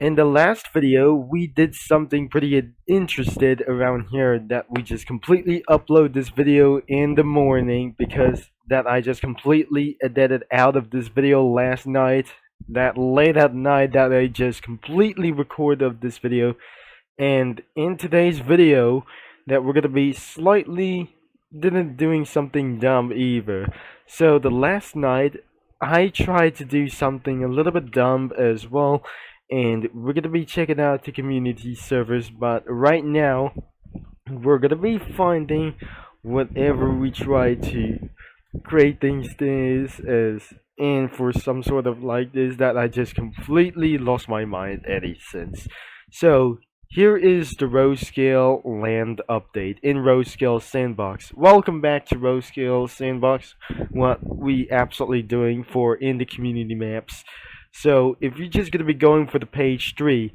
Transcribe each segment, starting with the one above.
In the last video, we did something pretty interested around here that we just completely upload this video in the morning because that I just completely edited out of this video last night. That late at night that I just completely recorded of this video. And in today's video, that we're gonna be slightly didn't doing something dumb either. So the last night I tried to do something a little bit dumb as well, and we're gonna be checking out the community servers, but right now we're gonna be finding whatever we try to create things this as, and for some sort of like this that I just completely lost my mind ever since. So here is the row scale land update in row scale sandbox. Welcome back to row scale sandbox. What we absolutely doing for in the community maps. So if you're just gonna be going for the page 3,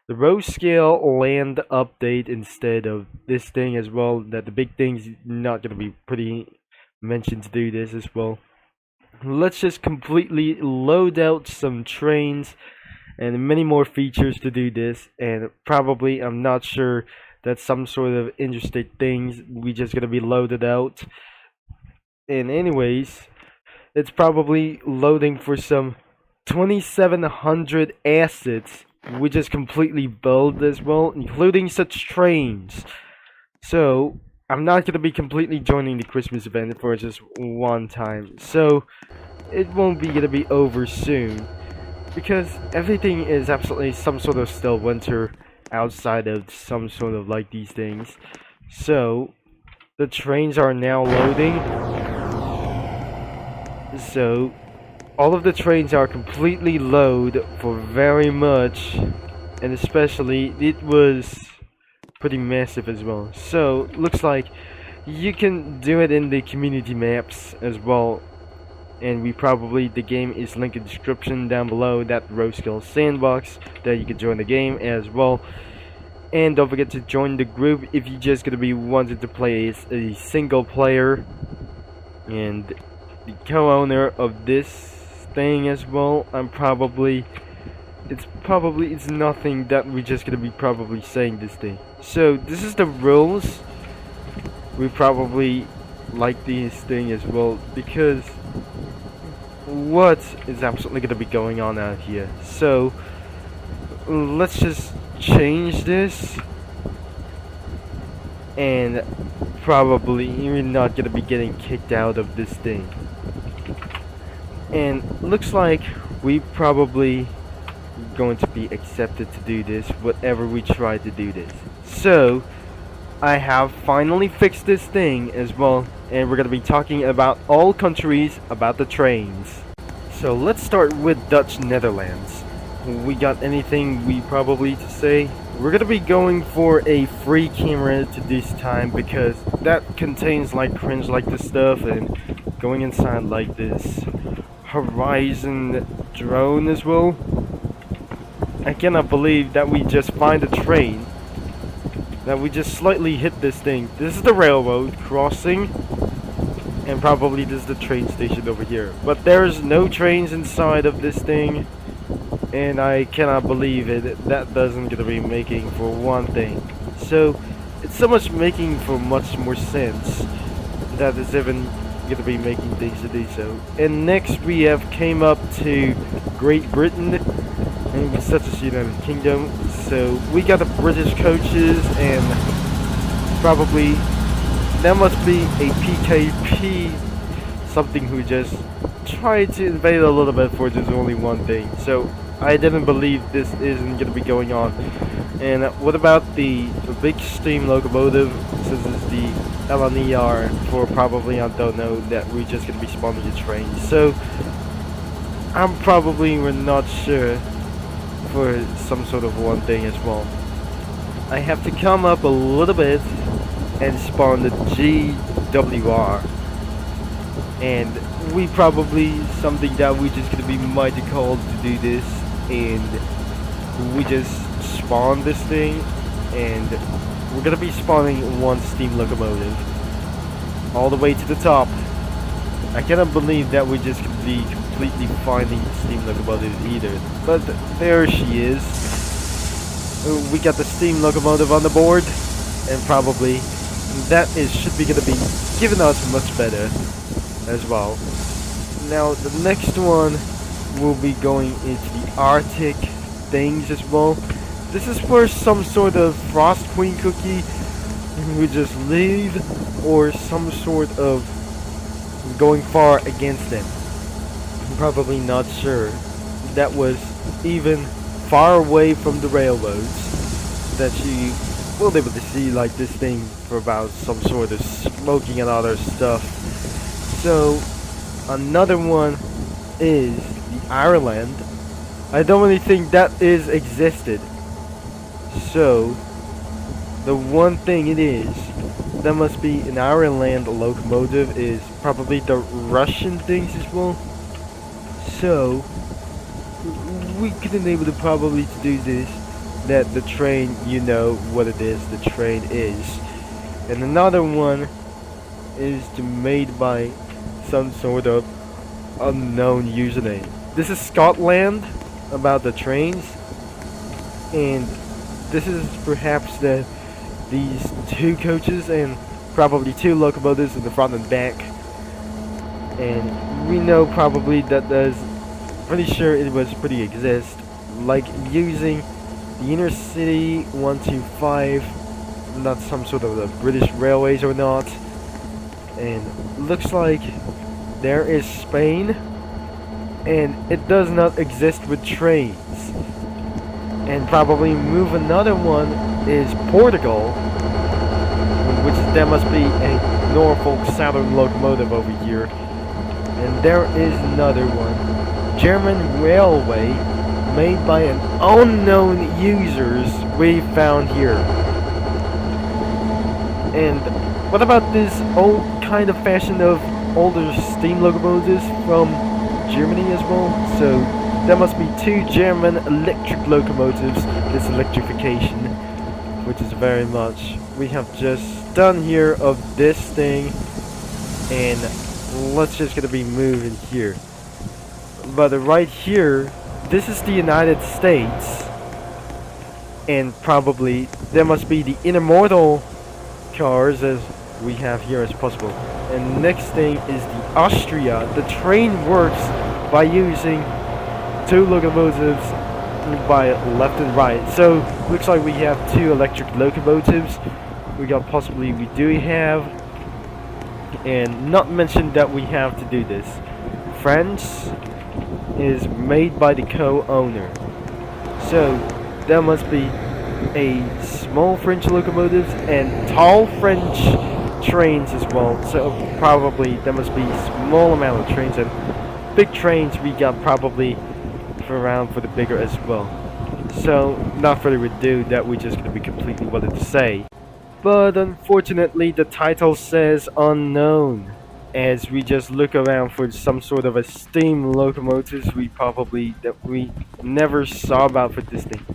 the row scale land update instead of this thing as well, that the big thing's not gonna be pretty mentioned to do this as well. Let's just completely load out some trains and many more features to do this, and probably I'm not sure that some sort of interesting things we just gonna be loaded out. And anyways, it's probably loading for some 2700 assets we just completely build as well, including such trains. So I'm not gonna be completely joining the Christmas event for just one time, so it won't be gonna be over soon because everything is absolutely some sort of still winter outside of some sort of like these things. So the trains are now loading. So all of the trains are completely loaded for very much, and especially it was pretty massive as well. So looks like you can do it in the community maps as well, and the game is linked in the description down below, that row scale sandbox, that you can join the game as well. And don't forget to join the group if you're just gonna be wanting to play a single player. And the co-owner of this thing as well, it's nothing that we're just gonna be probably saying this thing. So this is the rules. We probably like this thing as well because what is absolutely gonna be going on out here. So let's just change this, and probably you're not gonna be getting kicked out of this thing. And looks like we probably going to be accepted to do this whatever we try to do this. So I have finally fixed this thing as well, and we're gonna be talking about all countries about the trains. So let's start with Dutch Netherlands. We got anything we probably to say? We're gonna be going for a free camera to this time because that contains like cringe like this stuff, and going inside like this Horizon drone as well. I cannot believe that we just find a train, that we just slightly hit this thing. This is the railroad crossing, and probably this is the train station over here. But there's no trains inside of this thing, and I cannot believe it. That doesn't gonna be making for one thing. So it's so much making for much more sense that it's even gonna be making things to do so. And next we have came up to Great Britain, and such as United Kingdom. So we got the British coaches, and probably that must be a PKP something who just tried to invade a little bit for just only one thing. So I didn't believe this isn't gonna be going on. And what about the big steam locomotive? Since it's the LNER for probably I don't know, that we're just gonna be spawning a train. So we're not sure for some sort of one thing as well. I have to come up a little bit and spawn the GWR, and we probably something that we just gonna be mighty called to do this, and we just spawn this thing, and we're gonna be spawning one steam locomotive all the way to the top. I cannot believe that we just could be completely finding the steam locomotive either, but there she is. we got the steam locomotive on the board, and probably that is should be gonna be giving us much better as well. Now the next one will be going into the Arctic things as well. This is for some sort of Frost Queen cookie who just leave, or some sort of going far against them. I'm probably not sure. That was even far away from the railroads that you will be able to see like this thing for about some sort of smoking and other stuff. So another one is the Ireland. I don't really think that is existed. So the one thing it is that must be an Ireland locomotive is probably the Russian things as well. So we couldn't able to probably to do this, that the train, you know what it is, the train is. And another one is made by some sort of unknown username. This is Scotland, about the trains, and this is perhaps these two coaches and probably two locomotives in the front and back. And we know probably that there's pretty sure it was pretty exist, like using the inner city 125, not some sort of the British railways or not. And looks like there is Spain, and it does not exist with trains. And probably move another one is Portugal, which there must be a Norfolk Southern locomotive over here. And there is another one, German railway, made by an unknown users we found here. And what about this old kind of fashion of older steam locomotives from Germany as well? So there must be two German electric locomotives, this electrification, which is very much we have just done here of this thing. And let's just gonna be moving here. But right here, this is the United States, and probably there must be the intermodal cars as we have here as possible. And next thing is the Austria. The train works by using two locomotives by left and right. So looks like we have two electric locomotives. We do have, and not mentioned that we have to do this. France is made by the co-owner. So there must be a small French locomotives and tall French trains as well. So probably there must be small amount of trains, and big trains we got probably for the bigger as well. So not further ado, that we just gonna be completely wanted to say. But unfortunately the title says unknown. As we just look around for some sort of a steam locomotives we never saw about for this thing.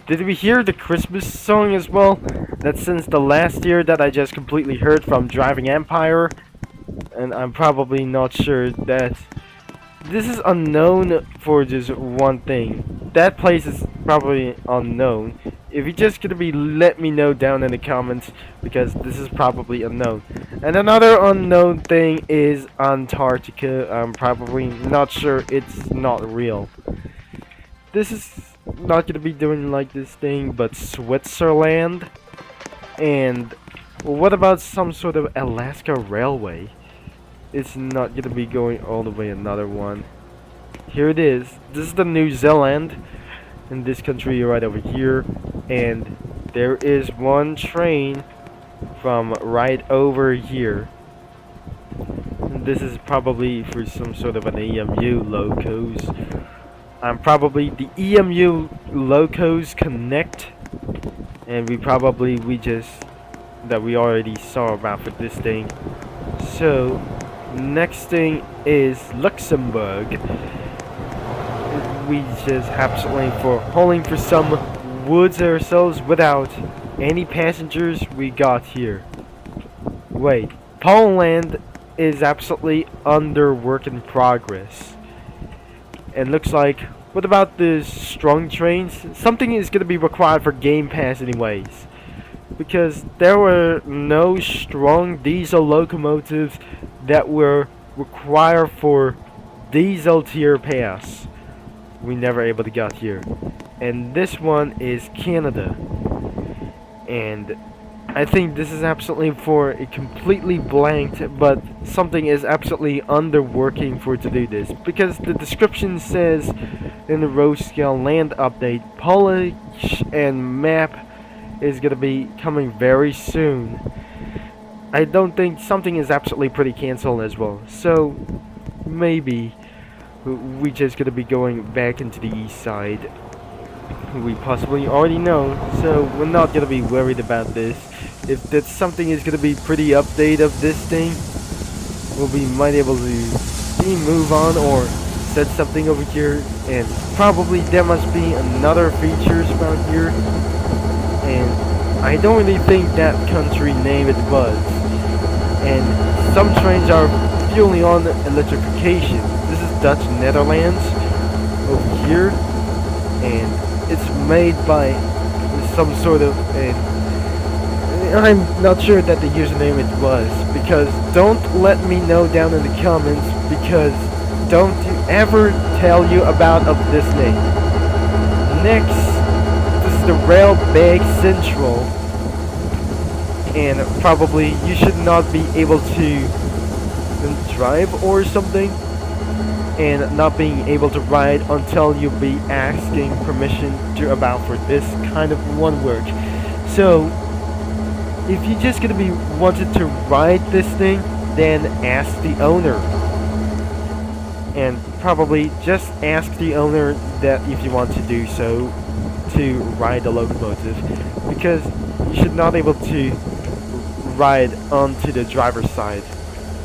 Did we hear the Christmas song as well? That since the last year that I just completely heard from Driving Empire, and I'm probably not sure that this is unknown for just one thing. That place is probably unknown. If you're just gonna be, let me know down in the comments, because this is probably unknown. And another unknown thing is Antarctica. I'm probably not sure, it's not real. This is not gonna be doing like this thing, but Switzerland. And what about some sort of Alaska Railway? It's not gonna be going all the way. Another one. Here it is. This is the New Zealand. In this country right over here, and there is one train from right over here. And this is probably for some sort of an EMU locos. Probably the EMU locos connect, and we already saw about for this thing. So next thing is Luxembourg. We just absolutely for hauling for some woods ourselves without any passengers we got here. Wait, Poland is absolutely under work in progress. And looks like What about the strong trains? Something is gonna be required for Game Pass anyways. Because there were no strong diesel locomotives that were required for diesel tier pass. We never able to get here. And this one is Canada. And I think this is absolutely for a completely blanked, but something is absolutely underworking for to do this. Because the description says in the road scale land update, polish and map is gonna be coming very soon. I don't think something is absolutely pretty cancelled as well. So maybe we just gonna be going back into the east side. We possibly already know, so we're not gonna be worried about this. If that something is gonna be pretty update of this thing, we'll be might able to move on or set something over here, and probably there must be another features about here. And I don't really think that country name it was. And some trains are purely on electrification. This is Dutch Netherlands over here, and it's made by some sort of, and I'm not sure that the username it was, because don't let me know down in the comments, because don't you ever tell you about of this name. Next, this is the Rail Bag Central, and probably you should not be able to drive or something, and not being able to ride until you'll be asking permission to about for this kind of one work. So if you're just gonna be wanted to ride this thing, then ask the owner, and probably just ask the owner that if you want to do so to ride the locomotive, because you should not able to ride onto the driver's side.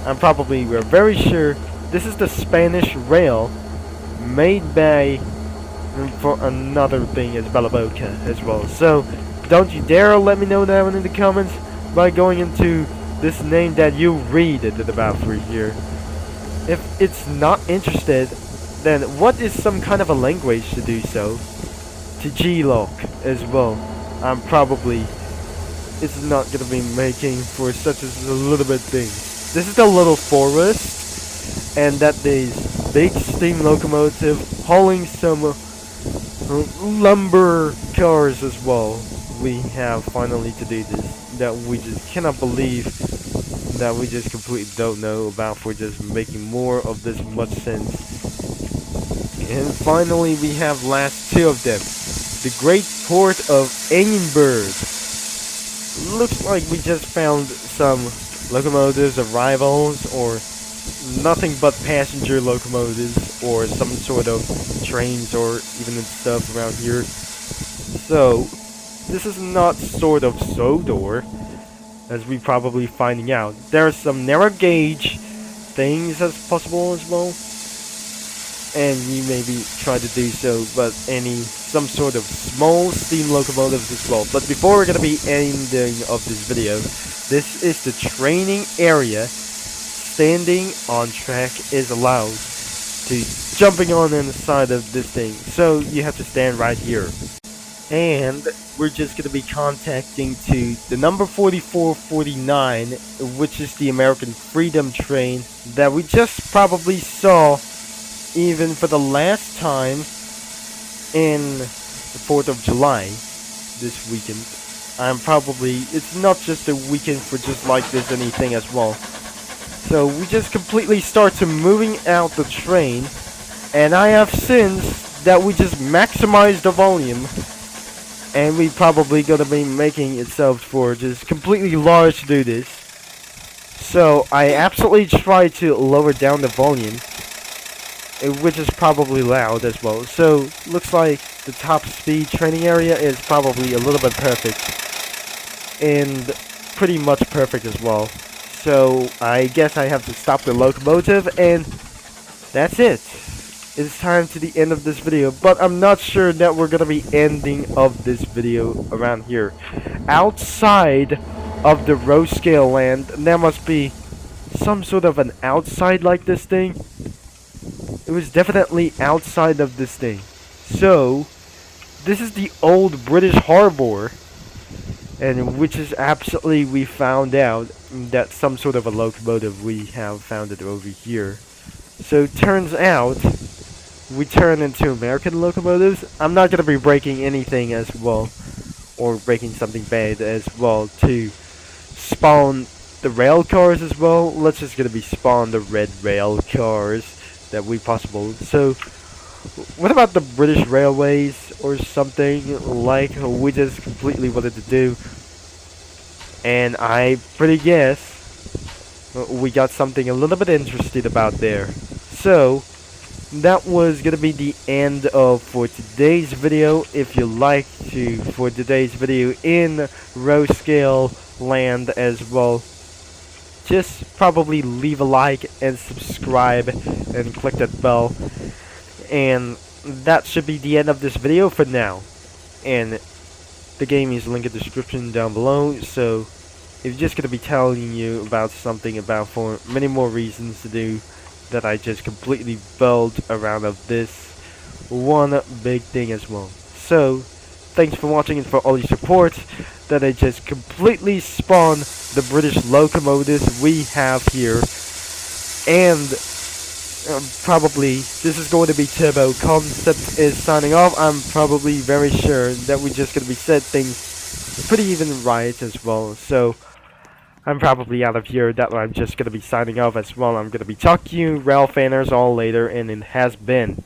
And probably we're very sure this is the Spanish rail made by for another thing as Balaboca as well. So don't you dare let me know that one in the comments by going into this name that you read it about for here. If it's not interested, then what is some kind of a language to do so? To G-Lock as well. Probably it's not gonna be making for such a little bit thing. This is the little forest, and that these big steam locomotive hauling some lumber cars as well. We have finally to do this, that we just cannot believe, that we just completely don't know about, for just making more of this much sense. And finally we have last two of them, the great port of Edinburgh. Looks like we just found some locomotives arrivals, or nothing but passenger locomotives, or some sort of trains, or even stuff around here. So this is not sort of Sodor, as we probably finding out. There are some narrow gauge things as possible as well, and you maybe try to do so, but some sort of small steam locomotives as well. But before we're gonna be ending of this video, this is the training area. Standing on track is allowed to jumping on the side of this thing, so you have to stand right here. And we're just gonna be contacting to the number 4449, which is the American Freedom train that we just probably saw even for the last time in the 4th of July this weekend. It's not just a weekend for just like this anything as well. So we just completely start to moving out the train, and I have since that we just maximize the volume, and we probably gonna be making itself for just completely large to do this. So I absolutely try to lower down the volume, which is probably loud as well. So looks like the top speed training area is probably a little bit perfect, and pretty much perfect as well. So I guess I have to stop the locomotive, and that's it. It's time to the end of this video, but I'm not sure that we're gonna be ending of this video around here. Outside of the road scale land, there must be some sort of an outside like this thing. It was definitely outside of this thing. So this is the old British harbor, and which is absolutely, we found out that some sort of a locomotive, we have found it over here. So turns out we turn into American locomotives. I'm not gonna be breaking anything as well, or breaking something bad as well to spawn the rail cars as well. Let's just gonna be spawn the red rail cars that we possible. So what about the British Railways or something like we just completely wanted to do? And I pretty guess we got something a little bit interested about there. So that was gonna be the end of for today's video. If you like to for today's video in row scale land as well, just probably leave a like and subscribe and click that bell, and that should be the end of this video for now. And the game is linked in the description down below, so it's just gonna be telling you about something about for many more reasons to do that I just completely built around of this one big thing as well. So thanks for watching and for all your support that I just completely spawned the British locomotives we have here. And probably this is going to be Turbo Concept is signing off. I'm probably very sure that we're just going to be set things pretty even right as well. So I'm probably out of here. That I'm just going to be signing off as well. I'm going to be talking to you rail fanners all later, and it has been